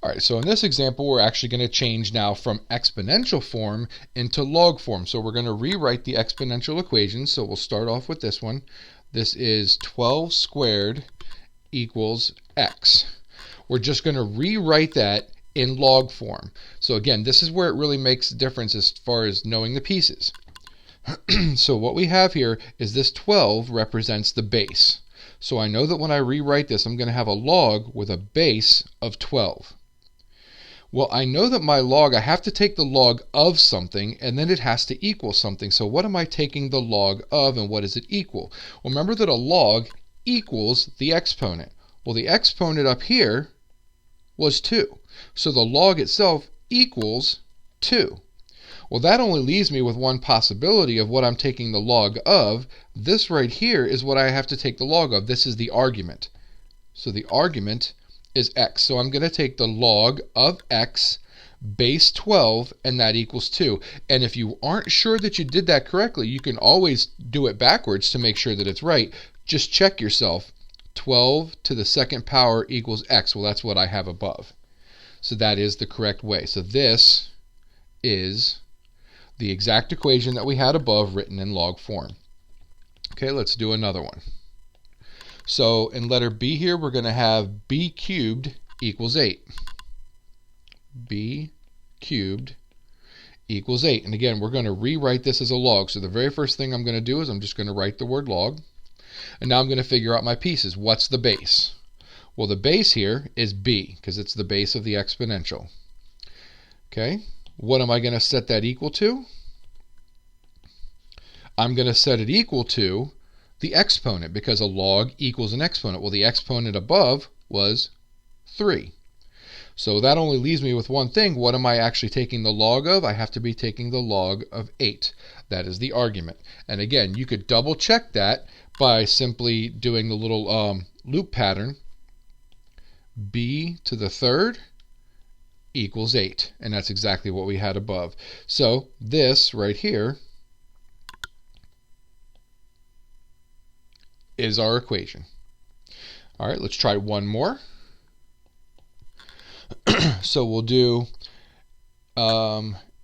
All right, so in this example, we're actually going to change now from exponential form into log form. So we're going to rewrite the exponential equation. So we'll start off with this one. This is 12 squared equals x. We're just going to rewrite that in log form. So again, this is where it really makes a difference as far as knowing the pieces. So what we have here is this 12 represents the base. So I know that when I rewrite this, I'm going to have a log with a base of 12. Well, I know that my log, I have to take the log of something, and then it has to equal something. So what am I taking the log of, and what does it equal? Well, remember that a log equals the exponent. Well, the exponent up here was 2. So the log itself equals 2. Well, that only leaves me with one possibility of what I'm taking the log of. This right here is what I have to take the log of. This is the argument. So the argument is x. So I'm going to take the log of x base 12, and that equals 2. And if you aren't sure that you did that correctly, you can always do it backwards to make sure that it's right. Just check yourself. 12 to the second power equals x. Well, that's what I have above. So that is the correct way. So this is the exact equation that we had above written in log form. Okay, let's do another one. So in letter B here, we're going to have b cubed equals 8. B cubed equals 8. And again, we're going to rewrite this as a log. So the very first thing I'm going to do is I'm just going to write the word log. And now I'm going to figure out my pieces. What's the base? Well, the base here is b, because it's the base of the exponential. Okay, what am I going to set that equal to? I'm going to set it equal to the exponent, because a log equals an exponent. Well, the exponent above was 3. So that only leaves me with one thing. What am I actually taking the log of? I have to be taking the log of 8. That is the argument. And again, you could double check that by simply doing the little loop pattern. B to the third equals 8. And that's exactly what we had above. So this right here is our equation. All right, let's try one more. So we'll do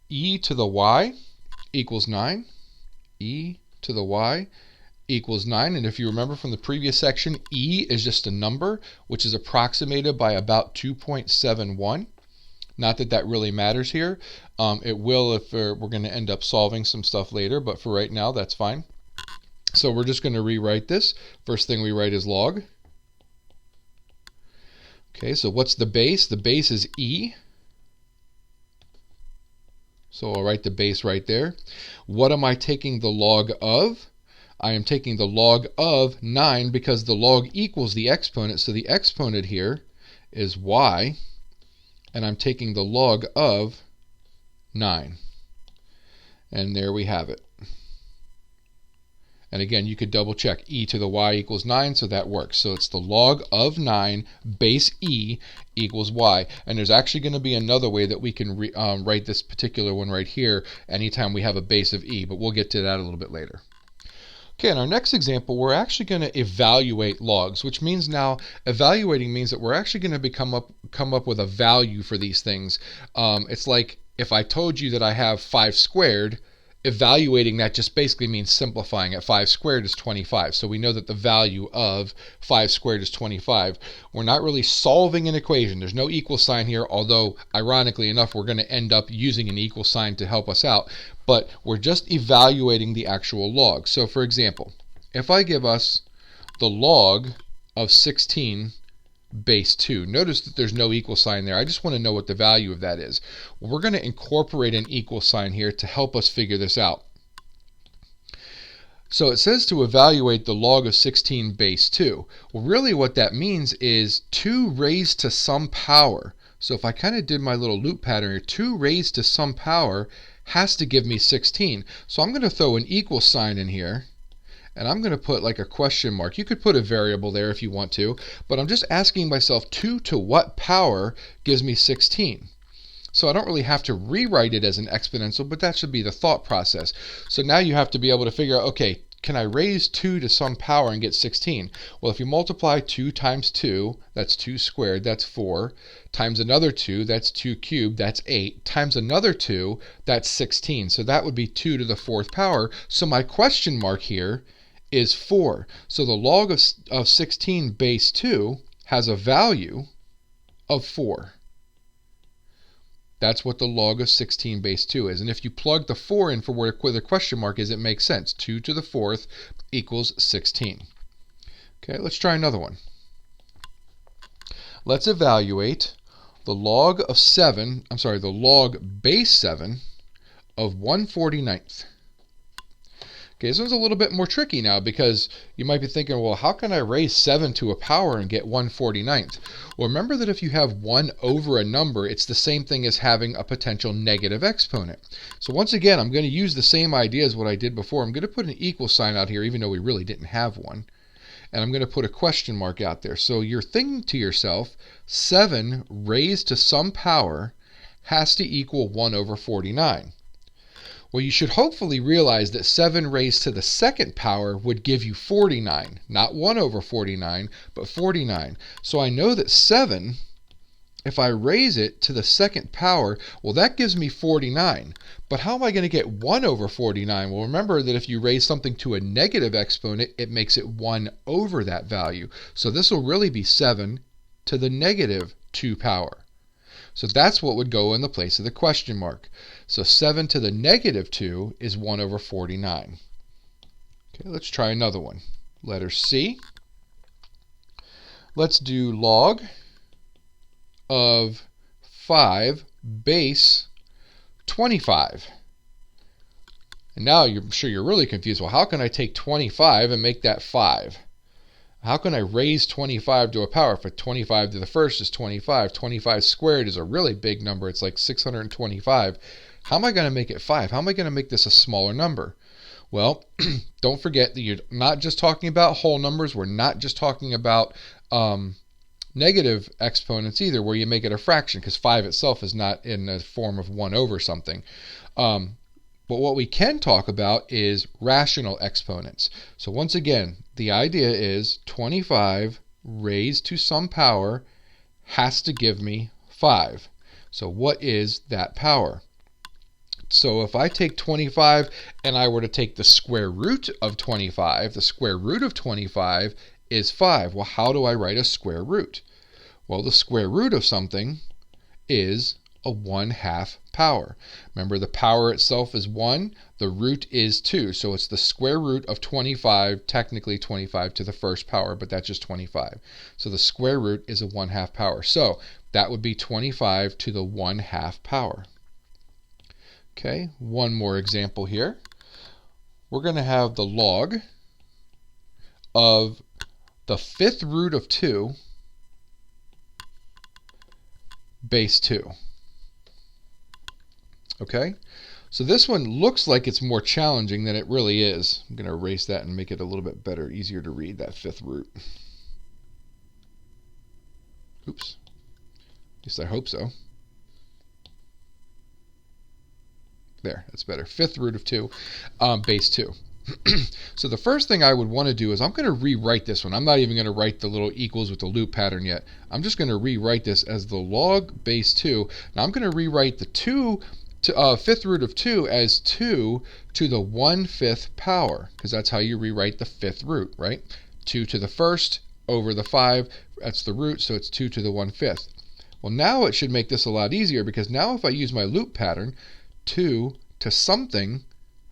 e to the y equals 9. E to the y equals 9. And if you remember from the previous section, e is just a number, which is approximated by about 2.71. Not that that really matters here. It will if we're going to end up solving some stuff later, but for right now, that's fine. So we're just going to rewrite this. First thing we write is log. Okay, so what's the base? The base is e. So I'll write the base right there. What am I taking the log of? I am taking the log of 9 because the log equals the exponent. So the exponent here is y. And I'm taking the log of 9. And there we have it. And again, you could double check. E to the y equals 9, so that works. So it's the log of 9 base e equals y. And there's actually going to be another way that we can write this particular one right here anytime we have a base of e, but we'll get to that a little bit later. Okay, in our next example, we're actually going to evaluate logs, which means now evaluating means that we're actually going to come up with a value for these things. It's like if I told you that I have 5 squared, evaluating that just basically means simplifying it. 5 squared is 25. So we know that the value of 5 squared is 25. We're not really solving an equation. There's no equal sign here, although ironically enough, we're going to end up using an equal sign to help us out. But we're just evaluating the actual log. So for example, if I give us the log of 16 base 2. Notice that there's no equal sign there. I just want to know what the value of that is. Well, we're going to incorporate an equal sign here to help us figure this out. So it says to evaluate the log of 16 base 2. Well, really what that means is 2 raised to some power. So if I kind of did my little loop pattern here, 2 raised to some power has to give me 16. So I'm going to throw an equal sign in here. And I'm going to put like a question mark. You could put a variable there if you want to, but I'm just asking myself 2 to what power gives me 16? So I don't really have to rewrite it as an exponential, but that should be the thought process. So now you have to be able to figure out, okay, can I raise 2 to some power and get 16? Well, if you multiply 2 times 2, that's 2 squared, that's 4, times another 2, that's 2 cubed, that's 8, times another 2, that's 16. So that would be 2 to the 4th power. So my question mark here is 4. So the log of 16 base 2 has a value of 4. That's what the log of 16 base 2 is. And if you plug the 4 in for where the question mark is, it makes sense. 2 to the 4th equals 16. Okay, let's try another one. Let's evaluate the log of the log base 7 of 1/49th. Okay, this one's a little bit more tricky now because you might be thinking, well, how can I raise 7 to a power and get 1/49th? Well, remember that if you have 1 over a number, it's the same thing as having a potential negative exponent. So once again, I'm going to use the same idea as what I did before. I'm going to put an equal sign out here, even though we really didn't have one. And I'm going to put a question mark out there. So you're thinking to yourself, 7 raised to some power has to equal 1/49. Well, you should hopefully realize that 7 raised to the 2nd power would give you 49. Not 1/49, but 49. So I know that 7, if I raise it to the 2nd power, well, that gives me 49. But how am I going to get 1/49? Well, remember that if you raise something to a negative exponent, it makes it 1 over that value. So this will really be 7 to the negative 2 power. So that's what would go in the place of the question mark. So 7 to the negative 2 is 1/49. Okay, let's try another one. Letter C. Let's do log of 5 base 25. And now I'm sure you're really confused. Well, how can I take 25 and make that 5? How can I raise 25 to a power? If 25 to the 1st is 25, 25 squared is a really big number. It's like 625. How am I going to make it 5? How am I going to make this a smaller number? Well, don't forget that you're not just talking about whole numbers. We're not just talking about negative exponents either, where you make it a fraction, because 5 itself is not in the form of 1 over something. But what we can talk about is rational exponents. So once again, the idea is 25 raised to some power has to give me 5. So what is that power? So if I take 25 and I were to take the square root of 25, the square root of 25 is 5. Well, how do I write a square root? Well, the square root of something is a 1/2 power. Remember, the power itself is 1, the root is 2, so it's the square root of 25, technically 25 to the 1st power, but that's just 25. So the square root is a 1/2 power. So that would be 25 to the 1/2 power. Okay, one more example here. We're going to have the log of the 5th root of 2 base 2. Okay, so this one looks like it's more challenging than it really is. I'm going to erase that and make it a little bit better, easier to read, that 5th root. Oops, at least I hope so. There, that's better. 5th root of 2, base 2. So the first thing I would want to do is I'm going to rewrite this one. I'm not even going to write the little equals with the loop pattern yet. I'm just going to rewrite this as the log base 2. Now I'm going to rewrite the 5th root of 2 as 2 to the 1/5 power, because that's how you rewrite the 5th root, right? 2 to the 1st over the 5, that's the root, so it's 2 to the 1/5. Well, now it should make this a lot easier, because now if I use my loop pattern, 2 to something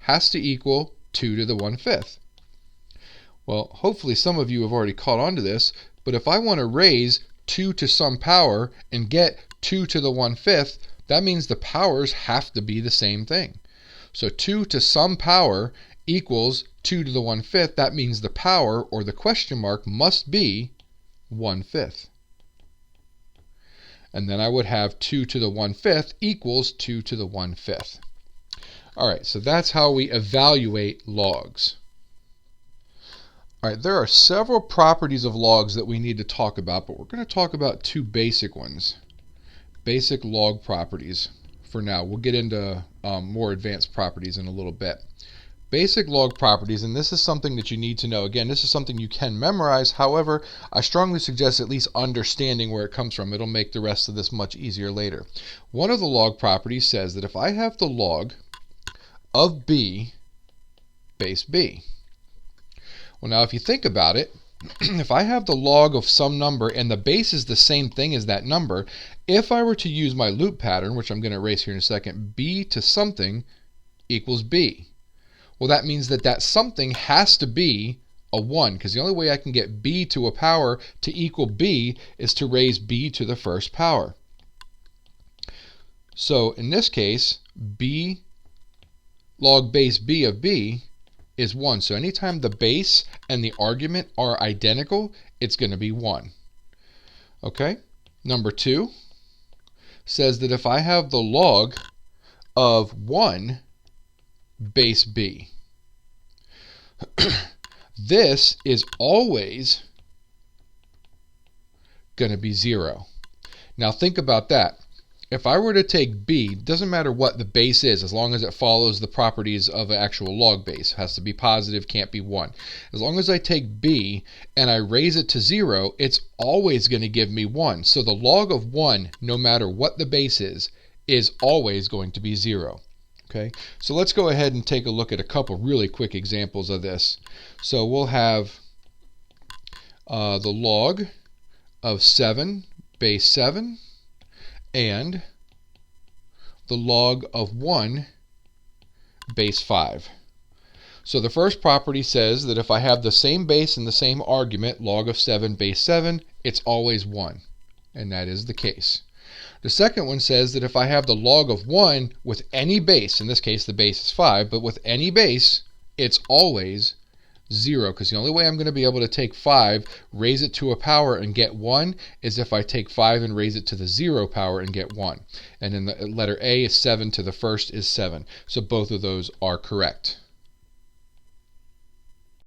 has to equal 2 to the 1/5. Well, hopefully some of you have already caught on to this, but if I want to raise 2 to some power and get 2 to the 1/5, that means the powers have to be the same thing. So 2 to some power equals 2 to the 1/5. That means the power, or the question mark, must be 1/5. And then I would have 2 to the 1/5 equals 2 to the 1/5. All right, so that's how we evaluate logs. All right, there are several properties of logs that we need to talk about, but we're going to talk about 2 basic ones. Basic log properties for now. We'll get into more advanced properties in a little bit. basic log properties, and this is something that you need to know. Again, this is something you can memorize. However, I strongly suggest at least understanding where it comes from. It'll make the rest of this much easier later. One of the log properties says that if I have the log of b base b. Well, now if you think about it, if I have the log of some number and the base is the same thing as that number, if I were to use my loop pattern, which I'm going to erase here in a second, b to something equals b. Well, that means that that something has to be a 1, because the only way I can get b to a power to equal b is to raise b to the first power. So in this case, b log base b of b is 1. So anytime the base and the argument are identical, it's going to be 1. Okay? Number 2 says that if I have the log of 1 base b, this is always going to be 0. Now think about that. If I were to take b, doesn't matter what the base is, as long as it follows the properties of an actual log base. It has to be positive, can't be 1. As long as I take b and I raise it to 0, it's always going to give me 1. So the log of 1, no matter what the base is always going to be 0. Okay, so let's go ahead and take a look at a couple really quick examples of this. So we'll have the log of 7 base 7 and the log of 1 base 5. So the first property says that if I have the same base and the same argument, log of 7 base 7, it's always 1. And that is the case. The second one says that if I have the log of 1 with any base, in this case the base is 5, but with any base, it's always 0, because the only way I'm going to be able to take 5, raise it to a power and get 1 is if I take 5 and raise it to the 0 power and get 1. And then the letter A is 7 to the first is 7. So both of those are correct.